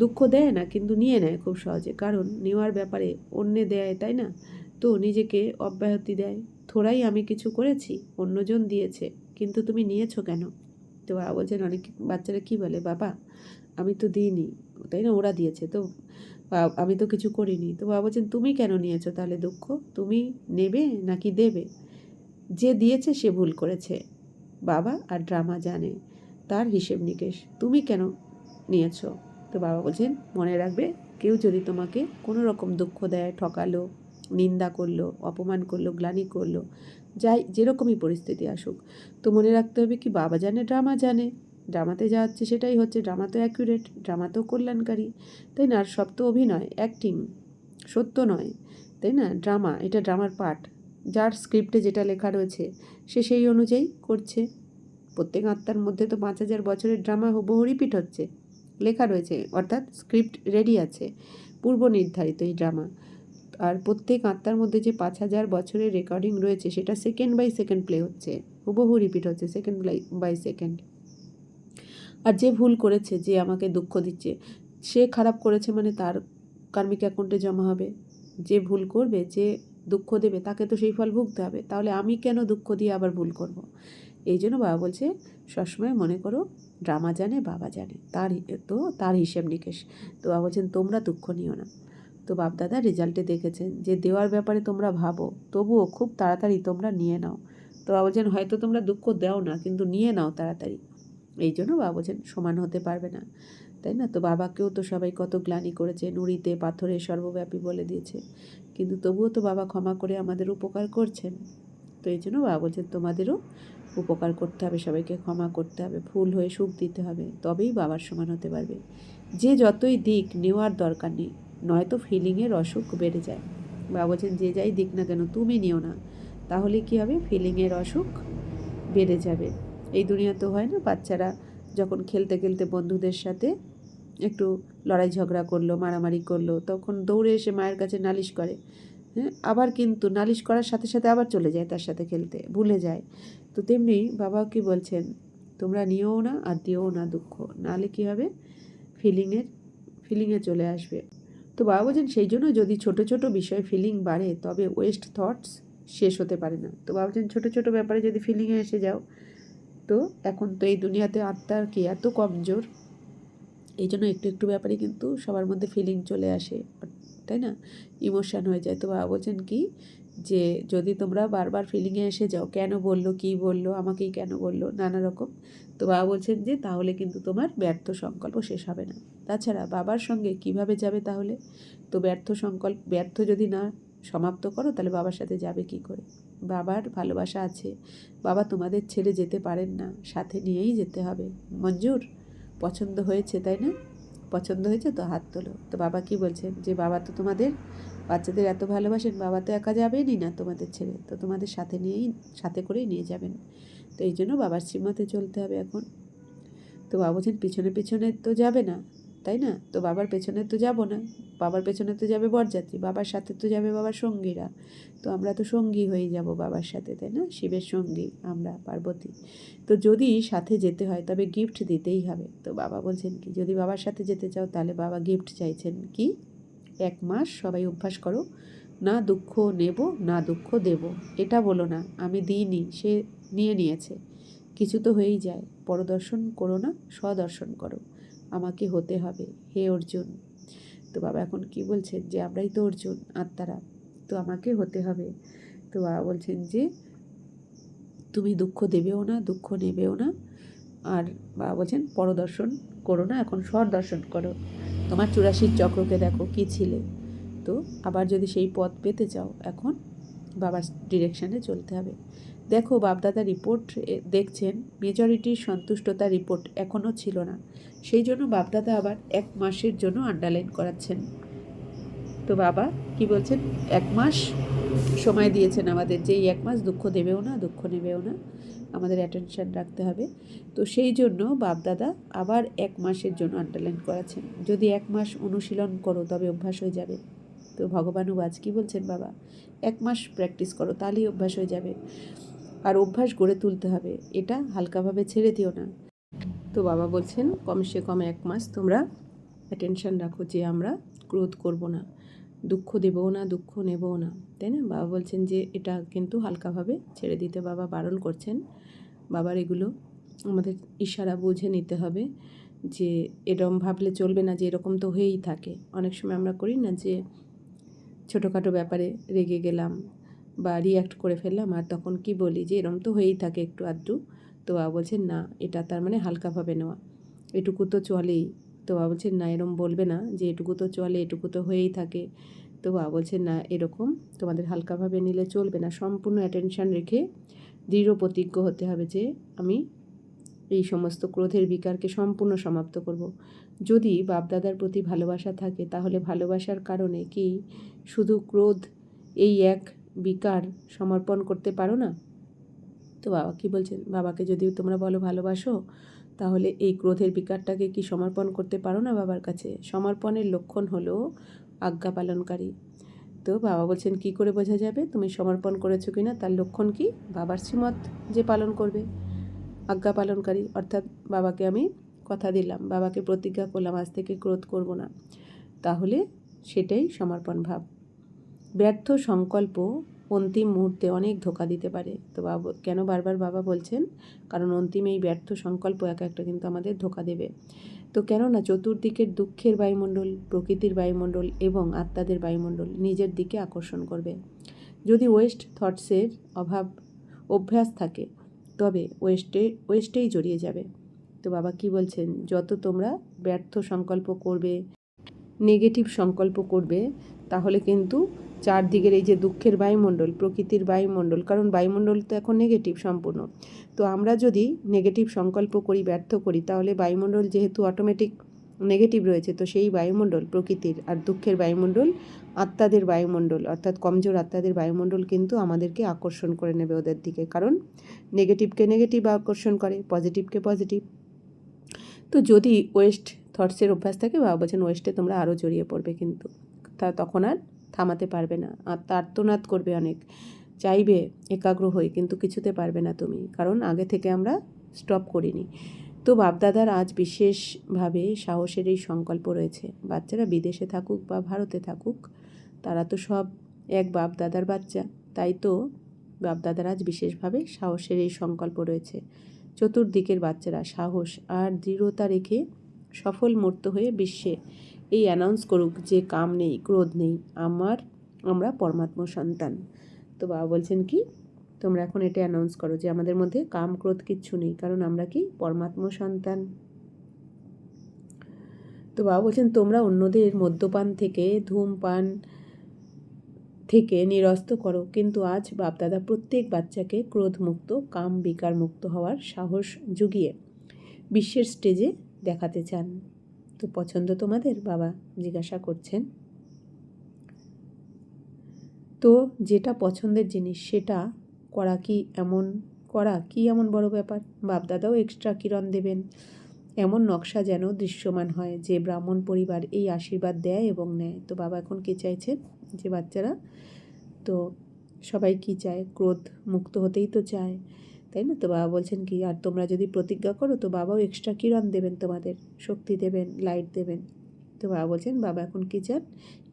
দুঃখ দেয় না কিন্তু নিয়ে নেয় খুব সহজে, কারণ নেওয়ার ব্যাপারে অন্যে দেয়, তাই না? তো নিজেকে অব্যাহতি দেয়, থোড়াই আমি কিছু করেছি, অন্যজন দিয়েছে, কিন্তু তুমি নিয়েছো কেন? তো বাবা বলছেন অনেক বাচ্চারা কি বলে, বাবা আমি তো দিইনি, তাই না, ওরা দিয়েছে তো, আমি তো কিছু করিনি। তো বাবা বলছেন তুমি কেন নিয়েছো তাহলে দুঃখ, তুমি নেবে নাকি দেবে? যে দিয়েছে সে ভুল করেছে, বাবা আর ড্রামা জানে তার হিসেব নিকেশ, তুমি কেন নিয়েছো? তো বাবা বলছেন মনে রাখবে, কেউ যদি তোমাকে কোনো রকম দুঃখ দেয়, ঠকালো, নিন্দা করলো, অপমান করলো, গ্লানি করলো, যাই যেরকমই পরিস্থিতি আসুক, তো মনে রাখতে হবে কি বাবা জানে ড্রামা জানে, ড্রামাতে যা হচ্ছে সেটাই হচ্ছে, ড্রামা তো অ্যাকুরেট, ড্রামা তো কল্যাণকারী, তাই না? আর সব তো অভিনয়, অ্যাক্টিং, সত্য নয়, তাই না? ড্রামা, এটা ড্রামার পার্ট, যার স্ক্রিপ্টে যেটা লেখা রয়েছে সে সেই অনুযায়ী করছে। প্রত্যেক আত্মার মধ্যে তো 5,000 বছরের ড্রামা হুবহু রিপিট হচ্ছে, লেখা রয়েছে, অর্থাৎ স্ক্রিপ্ট রেডি আছে, পূর্ব নির্ধারিত এই ড্রামা। আর প্রত্যেক আত্মার মধ্যে যে 5,000 বছরের রেকর্ডিং রয়েছে সেটা সেকেন্ড বাই সেকেন্ড প্লে হচ্ছে, হুবহু রিপিট হচ্ছে সেকেন্ড বাই সেকেন্ড। আর যে ভুল করেছে, যে আমাকে দুঃখ দিচ্ছে, সে খারাপ করেছে মানে তার কার্মিক অ্যাকাউন্টে জমা হবে। যে ভুল করবে, যে দুঃখ দেবে, তাকে তো সেই ফল ভুগতে হবে, তাহলে আমি কেন দুঃখ দিয়ে আবার ভুল করব? এই জন্য বাবা বলছে সবসময় মনে করো ড্রামা জানে, বাবা জানে, তার হিসেব নিকেশ। তো বাবা বলছেন তোমরা দুঃখ নিও না। তো বাপদাদা রেজাল্টে দেখেছেন যে দেওয়ার ব্যাপারে তোমরা ভাবো, তবুও খুব তাড়াতাড়ি তোমরা নিয়ে নাও। তো বাবা বলছেন হয়তো তোমরা দুঃখ দাও না, কিন্তু নিয়ে নাও তাড়াতাড়ি। এই জন্য বাবা বলছেন সমান হতে পারবে না, তাই না? তো বাবাকেও তো সবাই কত গ্লানি করেছে, নুড়িতে পাথরে সর্বব্যাপী বলে দিয়েছে, কিন্তু তবুও তো বাবা ক্ষমা করে আমাদের উপকার করছেন। তো এই জন্য বাবা বলছেন তোমাদেরও উপকার করতে হবে, সবাইকে ক্ষমা করতে হবে, ফুল হয়ে সুখ দিতে হবে, তবেই বাবার সমান হতে পারবে। যে যতই দিক নেওয়ার দরকার নেই, নয়তো ফিলিংয়ের অসুখ বেড়ে যায়। বাবা বলছেন যে যাই দিক না কেন তুমি নিও না, তাহলে কি হবে, ফিলিংয়ের অসুখ বেড়ে যাবে। এই দুনিয়া তো হয় না, বাচ্চারা যখন খেলতে খেলতে বন্ধুদের সাথে একটু লড়াই ঝগড়া করলো, মারামারি করলো, তখন দৌড়ে এসে মায়ের কাছে নালিশ করে, হ্যাঁ, আবার কিন্তু নালিশ করার সাথে সাথে আবার চলে যায় তার সাথে খেলতে, ভুলে যায়। তো তেমনি বাবা কি বলছেন, তোমরা নিও না আর দিও না দুঃখ, নাহলে কী হবে, ফিলিংয়ে চলে আসবে। তো বাবা বলছেন সেই জন্য যদি ছোট ছোট বিষয়ে ফিলিং বাড়ে তবে ওয়েস্ট থটস শেষ হতে পারে না। তো বাবা বলছেন ছোটো ছোটো ব্যাপারে যদি ফিলিংয়ে এসে যাও, তো এখন তো এই দুনিয়াতে আত্মার কি এত কমজোর, এই জন্য একটু একটু ব্যাপারে কিন্তু সবার মধ্যে ফিলিং চলে আসে, তাই না, ইমোশান হয়ে যায়। তো বাবা বলছেন কি, যে যদি তোমরা বারবার ফিলিংয়ে এসে যাও, কেন বললো, কি বললো, আমাকেই কেন বললো, নানা রকম, তো বাবা বলছেন যে তাহলে কিন্তু তোমার ব্যর্থ সংকল্প শেষ হবে না। তাছাড়া বাবার সঙ্গে কিভাবে যাবে তাহলে? তো ব্যর্থ যদি না সমাপ্ত করো তাহলে বাবার সাথে যাবে কি করে? বাবার ভালোবাসা আছে, বাবা তোমাদের ছেড়ে যেতে পারেন না, সাথে নিয়েই যেতে হবে। মঞ্জুর? পছন্দ হয়েছে তাই না? পছন্দ হয়েছে তো হাত তোলো। তো বাবা কি বলছেন, যে বাবা তো তোমাদের বাচ্চাদের এত ভালোবাসেন, বাবা তো একা যাবেনই না তোমাদের ছেড়ে, তো তোমাদের সাথে করেই নিয়ে যাবেন। তো এই জন্য বাবার শ্রীমতে চলতে হবে এখন। তো বাবা বলছেন পিছনে পিছনে তো যাবে না, তাই না? তো বাবার পেছনে তো যাব না, বাবার পেছনে তো যাবে বরযাত্রী, বাবার সাথে তো যাবে বাবার সঙ্গীরা, তো আমরা তো সঙ্গী হয়ে যাব বাবার সাথে, তাই না? শিবের সঙ্গী আমরা, পার্বতী। তো যদি সাথে যেতে হয় তবে গিফট দিতেই হবে। তো বাবা বলছেন কি, যদি বাবার সাথে যেতে চাও তাহলে বাবা গিফট চাইছেন কি, 1 মাস সবাই অভ্যাস করো, না দুঃখ নেব না দুঃখ দেব, এটা বলো না আমি দিইনি, সে নিয়ে নিয়েছে, কিছু তো হয়েই যায়, পরদর্শন করো না, স্বদর্শন করো, আমাকে হতে হবে হে অর্জুন। তো বাবা এখন কি বলছেন, যে আমরাই তো অর্জুন আত্মারা, তো আমাকে হতে হবে। তো বাবা বলছেন যে তুমি দুঃখ দেবেও না, দুঃখ নেবেও না, আর বাবা বলছেন পরদর্শন করো না, এখন স্বদর্শন করো, তোমার 84 চক্রকে দেখো কী ছিলে। তো আবার যদি সেই পথ পেতে চাও, এখন বাবার ডিরেকশানে চলতে হবে। দেখো বাপদাদা রিপোর্ট দেখছেন, মেজরিটির সন্তুষ্টতা রিপোর্ট এখনও ছিল না, সেই জন্য বাপদাদা আবার 1 মাসের জন্য আন্ডারলাইন করাচ্ছেন। তো বাবা কি বলছেন, 1 মাস সময় দিয়েছেন আমাদের, যে এই 1 মাস দুঃখ দেবেও না, দুঃখ নেবেও না, আমাদের অ্যাটেনশান রাখতে হবে। তো সেই জন্য বাপদাদা আবার 1 মাসের জন্য আন্ডারলাইন করাচ্ছেন, যদি 1 মাস অনুশীলন করো তবে অভ্যাস হয়ে যাবে। তো ভগবানও আজ কী বলছেন বাবা, 1 মাস প্র্যাকটিস করো তাহলেই অভ্যাস হয়ে যাবে, আর অভ্যাস গড়ে তুলতে হবে, এটা হালকাভাবে ছেড়ে দিও না। তো বাবা বলছেন কমসে কম 1 মাস তোমরা অ্যাটেনশান রাখো, যে আমরা ক্রোধ করব না, দুঃখ দেবও না, দুঃখ নেবও না, তাই না? বাবা বলছেন যে এটা কিন্তু হালকাভাবে ছেড়ে দিতে বাবা বারণ করছেন। বাবার এগুলো আমাদের ইশারা বুঝে নিতে হবে, যে এরকম ভাবলে চলবে না যে এরকম তো হয়েই থাকে। অনেক সময় আমরা করি না যে ছোটোখাটো ব্যাপারে রেগে গেলাম বা রিয়্যাক্ট করে ফেললাম, আর তখন কি বলি যে এরকম তো হয়েই থাকে একটু আধটু। তো বাবা বলছেন না, এটা তার মানে হালকাভাবে নেওয়া, এটুকু তো চলেই। তো বাবা বলছেন না, এরকম বলবে না যে এটুকু তো চলে, এটুকু তো হয়েই থাকে। তো বাবা বলছেন না, এরকম তোমাদের হালকাভাবে নিলে চলবে না, সম্পূর্ণ অ্যাটেনশান রেখে দৃঢ় প্রতিজ্ঞ হতে হবে যে আমি এই সমস্ত ক্রোধের বিকারকে সম্পূর্ণ সমাপ্ত করব। যদি বাপদাদার প্রতি ভালোবাসা থাকে তাহলে ভালোবাসার কারণে কি শুধু ক্রোধ এই এক বিকার সমর্পণ করতে পারো না? তো বাবা কি বলছেন, বাবাকে যদি তোমরা বলো ভালোবাসো, তাহলে এই ক্রোধের বিকারটাকে কি সমর্পণ করতে পারো না বাবার কাছে? সমর্পণের লক্ষণ হলো আজ্ঞা পালনকারী। তো বাবা বলছেন কি করে বোঝা যাবে তুমি সমর্পণ করেছো কিনা? তার লক্ষণ কি? বাবার শ্রীমত যে পালন করবে, আজ্ঞা পালনকারী। অর্থাৎ বাবাকে আমি কথা দিলাম, বাবাকে প্রতিজ্ঞা করলাম আজ থেকে ক্রোধ করব না, তাহলে সেটাই সমর্পণ ভাব। ব্যর্থ সংকল্প অন্তিম মুহূর্তে অনেক ধোঁকা দিতে পারে। তো বাবা কেন বারবার বাবা বলছেন? কারণ অন্তিম এই ব্যর্থ সংকল্প এক একটা কিন্তু আমাদের ধোঁকা দেবে। তো কেননা চতুর্দিকের দুঃখের বায়ুমণ্ডল, প্রকৃতির বায়ুমণ্ডল এবং আত্মাদের বায়ুমণ্ডল নিজের দিকে আকর্ষণ করবে। যদি ওয়েস্ট থটসের অভ্যাস থাকে তবে ওয়েস্টেই জড়িয়ে যাবে। তো বাবা কি বলছেন, যত তোমরা ব্যর্থ সংকল্প করবে, নেগেটিভ সংকল্প করবে, তাহলে কিন্তু চারদিকের এই যে দুঃখের বায়ুমণ্ডল, প্রকৃতির বায়ুমণ্ডল, কারণ বায়ুমণ্ডল তো এখন নেগেটিভ সম্পূর্ণ। তো আমরা যদি নেগেটিভ সংকল্প করি, ব্যর্থ করি, তাহলে বায়ুমণ্ডল যেহেতু অটোমেটিক নেগেটিভ রয়েছে, তো সেই বায়ুমণ্ডল প্রকৃতির আর দুঃখের বায়ুমণ্ডল আত্মাদের বায়ুমণ্ডল, অর্থাৎ কমজোর আত্মাদের বায়ুমণ্ডল কিন্তু আমাদেরকে আকর্ষণ করে নেবে ওদের দিকে, কারণ নেগেটিভকে নেগেটিভ আকর্ষণ করে, পজিটিভকে পজিটিভ। তো যদি ওয়েস্ট থটসের অভ্যাস থাকে, বাবা বলছেন ওয়েস্টে তোমরা আরও জড়িয়ে পড়বে, কিন্তু তখন আর থামাতে পারবে না, আর্তনাদ করবে অনেক, চাইবে একাগ্র হয়ে, কিন্তু কিছুতে পারবে না তুমি, কারণ আগে থেকে আমরা স্টপ করিনি। তো বাপদাদার আজ বিশেষভাবে সাহসের এই সংকল্প রয়েছে। বাচ্চারা বিদেশে থাকুক বা ভারতে থাকুক, তারা তো সব এক বাপদাদার বাচ্চা, তাই তো বাপদাদার আজ বিশেষভাবে সাহসের এই সংকল্প রয়েছে। চতুর্দিকের বাচ্চারা সাহস আর দৃঢ়তা রেখে সফল মূর্ত হয়ে বিশ্বে এই অ্যানাউন্স করুক যে কাম নেই, ক্রোধ নেই, আমরা পরমাত্ম সন্তান। তো বাবা বলছেন কি, তোমরা এখন এটা অ্যানাউন্স করো যে আমাদের মধ্যে কাম ক্রোধ কিচ্ছু নেই, কারণ আমরা কি পরমাত্ম সন্তান। তো বাবা বলছেন তোমরা অন্যদের মদ্যপান থেকে, ধূমপান থেকে নিরস্ত করো, কিন্তু আজ বাপদাদা প্রত্যেক বাচ্চাকে ক্রোধমুক্ত, কাম বিকার মুক্ত হওয়ার সাহস জুগিয়ে বিশ্বের স্টেজে দেখাতে চান। তো পছন্দ তোমাদের? বাবা জিজ্ঞাসা করছেন। তো যেটা পছন্দের জিনিস সেটা করা কি এমন বড় ব্যাপার? বাপদাদাও এক্সট্রা কিরণ দেবেন, এমন নকশা যেন দৃশ্যমান হয় যে ব্রাহ্মণ পরিবার এই আশীর্বাদ দেয় এবং নেয়। তো বাবা এখন কী চাইছেন, যে বাচ্চারা তো সবাই কি চায়, ক্রোধ মুক্ত হতেই তো চায়, তাই না? তো বাবা বলছেন কি, আর তোমরা যদি প্রতিজ্ঞা করো তো বাবাও এক্সট্রা কিরণ দেবেন, তোমাদের শক্তি দেবেন, লাইট দেবেন। তো বাবা বলছেন বাবা এখন কী চান,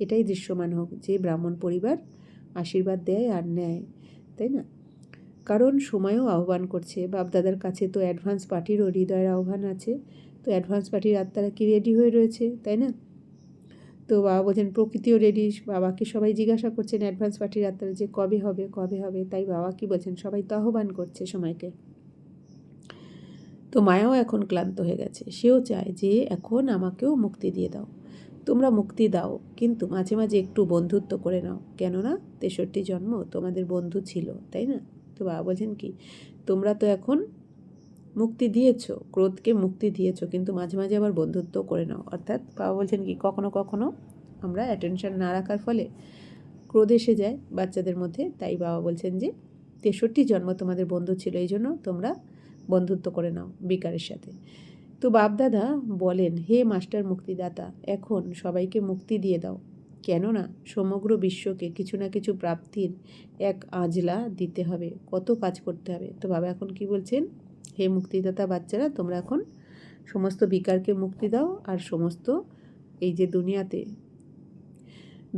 এটাই দৃশ্যমান হোক যে ব্রাহ্মণ পরিবার আশীর্বাদ দেয় আর নেয়, তাই না? কারণ সময়ও আহ্বান করছে, বাপদাদার কাছে তো অ্যাডভান্স পার্টিরও হৃদয়ের আহ্বান আছে। তো অ্যাডভান্স পার্টির আত্মারা কি রেডি হয়ে রয়েছে, তাই না? তো বাবা বলছেন প্রকৃতিও রেডি। বাবাকে সবাই জিজ্ঞাসা করছেন অ্যাডভান্স পার্টির আত্মারা যে কবে হবে, কবে হবে। তাই বাবা কি বলছেন, সবাই তো আহ্বান করছে সময়কে। তো মায়াও এখন ক্লান্ত হয়ে গেছে, সেও চায় যে এখন আমাকেও মুক্তি দিয়ে দাও, তোমরা মুক্তি দাও, কিন্তু মাঝে মাঝে একটু বন্ধুত্ব করে নাও, কেননা 63 জন্ম তোমাদের বন্ধু ছিল, তাই না? তো বাবা বলছেন কি, তোমরা তো এখন মুক্তি দিয়েছো, ক্রোধকে মুক্তি দিয়েছো, কিন্তু মাঝে মাঝে আবার বন্ধুত্ব করে নাও। অর্থাৎ বাবা বলছেন কি, কখনো কখনো আমরা অ্যাটেনশন না রাখার ফলে ক্রোধ এসে যায় বাচ্চাদের মধ্যে। তাই বাবা বলছেন যে 63 জন্ম তোমাদের বন্ধু ছিল, এই জন্য তোমরা বন্ধুত্ব করে নাও বিকারের সাথে। তো বাপদাদা বলেন, হে মাস্টার মুক্তিদাতা, এখন সবাইকে মুক্তি দিয়ে দাও, কেননা সমগ্র বিশ্বকে কিছু না কিছু প্রাপ্তির এক আজলা দিতে হবে, কত কাজ করতে হবে। তো বাবা এখন কি বলছেন, হে মুক্তিদাতা বাচ্চারা, তোমরা এখন সমস্ত বিকারকে মুক্তি দাও, আর সমস্ত এই যে দুনিয়াতে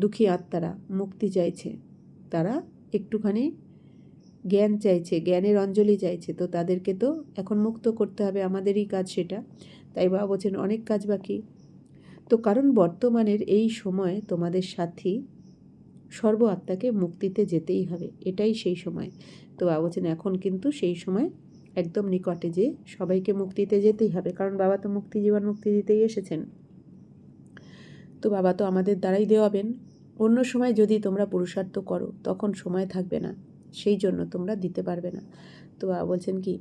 দুঃখী আত্মারা মুক্তি চাইছে, তারা একটুখানি জ্ঞান চাইছে, জ্ঞানের অঞ্জলি চাইছে, তো তাদেরকে তো এখন মুক্ত করতে হবে, আমাদেরই কাজ সেটা। তাই বাবা বলছেন অনেক কাজ বাকি। তো কারণ বর্তমানের এই সময় তোমাদের সাথী সর্ব আত্মাকে মুক্তিতে যেতেই হবে, এটাই সেই সময়। তো বাবা বলছেন এখন কিন্তু সেই সময় একদম নিকটে যে সবাইকে মুক্তিতে যেতেই হবে, কারণ বাবা তো মুক্তি, জীবন মুক্তি দিতেই এসেছেন। তো বাবা তো আমাদের দ্বারাই দেওয়াবেন। অন্য সময় যদি তোমরা পুরুষার্থ করো তখন সময় থাকবে না, সেই জন্য তোমরা দিতে পারবে না। তো বাবা বলছেন কি,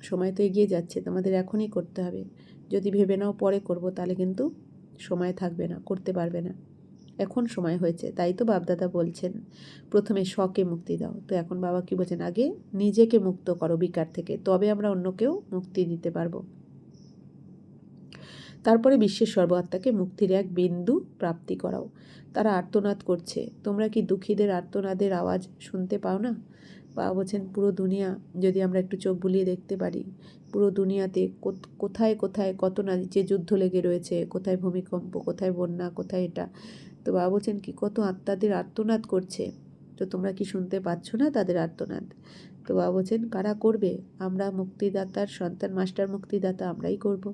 সময় তো এগিয়ে যাচ্ছে, তোমাদের এখনই করতে হবে। যদি ভেবে নাও পরে করব, তাহলে কিন্তু সময় থাকবে না, করতে পারবে না। এখন সময় হয়েছে, তাই তো বাপদাদা বলছেন প্রথমে স্বকে মুক্তি দাও। তো এখন বাবা কি বলছেন, আগে নিজেকে মুক্ত করো বিকার থেকে, তবে আমরা অন্যকেও মুক্তি দিতে পারবো। তারপরে বিশ্বের সর্ব আত্মাকে মুক্তির এক বিন্দু প্রাপ্তি করাও। তারা আর্তনাদ করছে, তোমরা কি দুঃখীদের আর্তনাদের আওয়াজ শুনতে পাও না? বাবা বলছেন পুরো দুনিয়া যদি আমরা একটু চোখ বুলিয়ে দেখতে পারি, পুরো দুনিয়াতে কোথায় কোথায় কত না যে যুদ্ধ লেগে রয়েছে, কোথায় ভূমিকম্প, কোথায় বন্যা, কোথায় এটা। তো বাবা বলছেন কি, কত আত্মাদের আর্তনাদ করছে, তো তোমরা কি শুনতে পাচ্ছ না তাদের আর্তনাদ? তো বাবা বলছেন কারা করবে? আমরা মুক্তিদাতার সন্তান, মাস্টার মুক্তিদাতা আমরাই করব।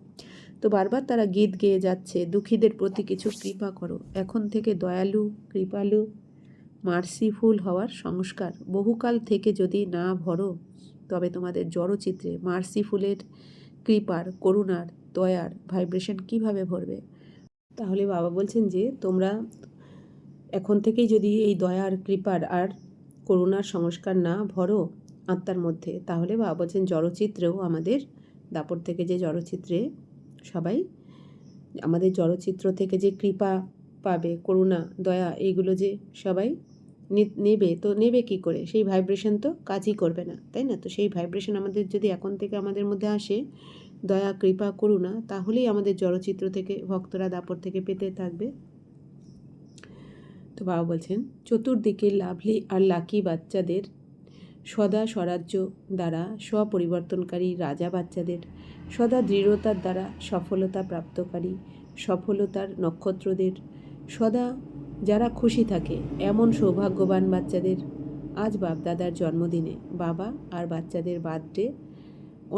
তো বারবার তারা গীত গেয়ে যাচ্ছে, দুঃখীদের প্রতি কিছু কৃপা করো। এখন থেকে দয়ালু, কৃপালু, মার্সিফুল হওয়ার সংস্কার বহুকাল থেকে যদি না ভরো, তবে তোমাদের জড়চিত্রে মার্সিফুলের, কৃপার, করুণার, দয়ার ভাইব্রেশন কিভাবে ভরবে? তাহলে বাবা বলছেন যে তোমরা এখন থেকেই যদি এই দয়ার, কৃপার আর করুণার সংস্কার না ভরো আত্মার মধ্যে, তাহলে বাবা বলছেন জড়চিত্রেও আমাদের দাপট থেকে যে জড়চিত্রে সবাই আমাদের জড়চিত্র থেকে যে কৃপা পাবে, করুণা, দয়া, এইগুলো যে সবাই নেবে, তো নেবে কি করে? সেই ভাইব্রেশন তো কাজই করবে না, তাই না? তো সেই ভাইব্রেশন আমাদের যদি এখন থেকে আমাদের মধ্যে আসে, দয়া, কৃপা, করুণা, তাহলেই আমাদের জড়চিত্র থেকে ভক্তরা দাপট থেকে পেতে থাকবে। তো বাবা বলছেন চতুর্দিকে লাভলি আর লাকি বাচ্চাদের, সদা স্বরাজ্য দ্বারা স্বপরিবর্তনকারী রাজা বাচ্চাদের, সদা দৃঢ়তার দ্বারা সফলতা প্রাপ্তকারী সফলতার নক্ষত্রদের, সদা যারা খুশি থাকে এমন সৌভাগ্যবান বাচ্চাদের, আজ বাপদাদার জন্মদিনে বাবা আর বাচ্চাদের বার্থডে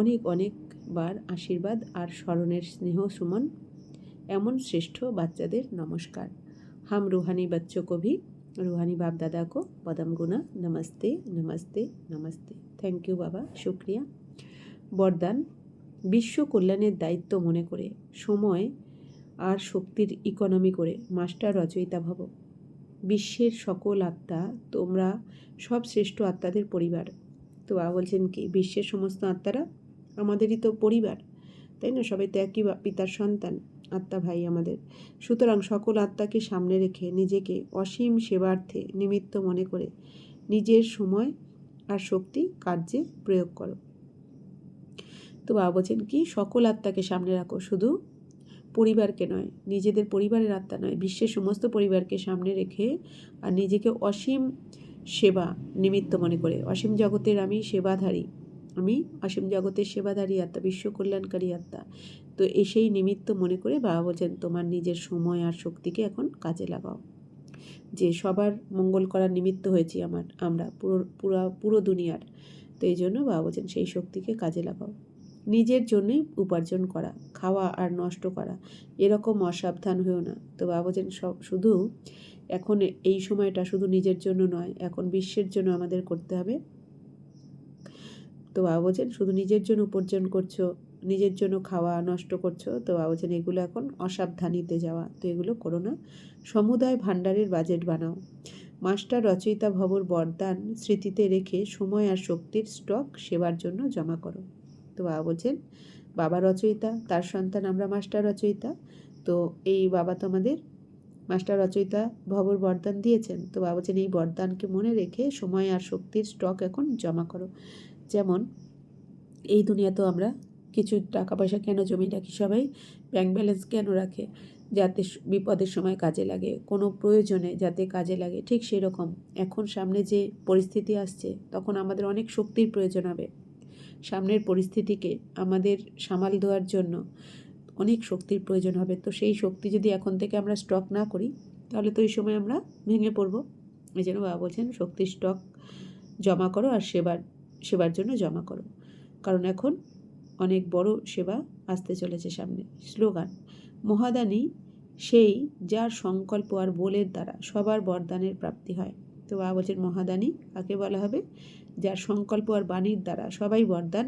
অনেক অনেকবার আশীর্বাদ আর স্মরণের স্নেহ সুমন এমন শ্রেষ্ঠ বাচ্চাদের নমস্কার। हम रूहानी बच्चों को भी रूहानी बाप दादा को पदम गुना नमस्ते नमस्ते नमस्ते। थैंक यू बाबा, शुक्रिया। বরদান বিশ্ব কল্যাণের দায়িত্ব মনে করে সময় আর শক্তির ইকোনমি করে মাস্টার রচয়িতা ভব। বিশ্বের সকল আত্মা তোমরা সব শ্রেষ্ঠ আত্মাদের পরিবার। তো বাবা বলছেন কি, বিশ্বের সমস্ত আত্মারা আমাদেরই তো পরিবার, তাই না? সবাই তো একই পিতার সন্তান, আত্মা ভাই আমাদের। সুতরাং সকল আত্মাকে সামনে রেখে নিজেকে অসীম সেবার্থে নিমিত্ত মনে করে নিজের সময় আর শক্তি কার্যে প্রয়োগ করো। তো বাবা বলছেন কি, সকল আত্মাকে সামনে রাখো, শুধু পরিবারকে নয়, নিজেদের পরিবারের আত্মা নয়, বিশ্বের সমস্ত পরিবারকে সামনে রেখে আর নিজেকে অসীম সেবা নিমিত্ত মনে করে, অসীম জগতের আমি সেবাধারী, আমি অসীম জগতের সেবাধারী আত্মা, বিশ্ব কল্যাণকারী আত্মা। তো সেই নিমিত্ত মনে করে বাবা বলছেন তোমার নিজের সময় আর শক্তিকে এখন কাজে লাগাও। যে সবার মঙ্গল করার নিমিত্ত হয়েছি আমরা পুরো দুনিয়ার। তো এই জন্য বাবা বলছেন সেই শক্তিকে কাজে লাগাও। নিজের জন্যই উপার্জন করা, খাওয়া আর নষ্ট করা, এরকম অসাবধান হয়েও না। তো বাবা বলছেন শুধু এখন এই সময়টা শুধু নিজের জন্য নয়, এখন বিশ্বের জন্য আমাদের করতে হবে। তো বাবা বলছেন শুধু নিজের জন্য উপার্জন করছো, নিজের জন্য খাওয়া নষ্ট করছো, তো বাবা বলছেন এগুলো এখন অসাবধানীতে যাওয়া, তো এগুলো করো না। সমুদায় ভাণ্ডারের বাজেট বানাও। মাস্টার রচয়িতা ভবর বরদান স্মৃতিতে রেখে সময় আর শক্তির স্টক সেবার জন্য জমা করো। তো বাবা বলছেন বাবা রচয়িতা, তার সন্তান আমরা মাস্টার রচয়িতা। তো এই বাবা তো আমাদের মাস্টার রচয়িতা ভবর বরদান দিয়েছেন। তো বাবা বলছেন এই বরদানকে মনে রেখে সময় আর শক্তির স্টক এখন জমা করো। যেমন এই দুনিয়াতেও আমরা কিছু টাকা পয়সা কেন জমি রাখি, সবাই ব্যাংক ব্যালেন্স কেন রাখে? যাতে বিপদের সময় কাজে লাগে, কোনো প্রয়োজনে যাতে কাজে লাগে। ঠিক সেরকম এখন সামনে যে পরিস্থিতি আসছে, তখন আমাদের অনেক শক্তির প্রয়োজন হবে। সামনের পরিস্থিতিকে আমাদের সামাল দেওয়ার জন্য অনেক শক্তির প্রয়োজন হবে। তো সেই শক্তি যদি এখন থেকে আমরা স্টক না করি, তাহলে তো এই সময় আমরা ভেঙে পড়ব। এই জন্য বাবা বলছেন শক্তির স্টক জমা করো আর সেবার জন্য জমা করো, কারণ এখন অনেক বড় সেবা আসতে চলেছে সামনে। স্লোগান: মহাদানী সেই যার সংকল্প আর বলের দ্বারা সবার বরদানের প্রাপ্তি হয়। তো বাবা বলছেন মহাদানী কাকে বলা হবে? যার সংকল্প আর বাণীর দ্বারা সবাই বরদান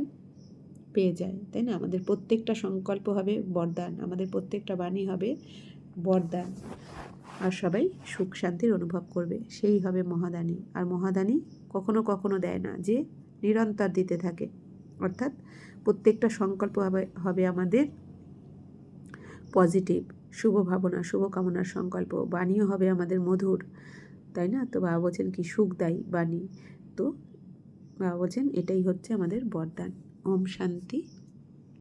পেয়ে যায়, তাই না? আমাদের প্রত্যেকটা সংকল্প হবে বরদান, আমাদের প্রত্যেকটা বাণী হবে বরদান, আর সবাই সুখ শান্তির অনুভব করবে, সেই হবে মহাদানী। আর মহাদানী কখনো কখনো দেয় না, যে নিরন্তর দিতে থাকে। অর্থাৎ প্রত্যেকটা সংকল্প হবে আমাদের পজিটিভ, শুভ ভাবনা, শুভকামনার সংকল্প। বাণীও হবে আমাদের মধুর, তাই না? তো বাবা বলছেন কি সুখদায়ী বাণী। তো বাবা বলছেন এটাই হচ্ছে আমাদের বরদান। ওম শান্তি।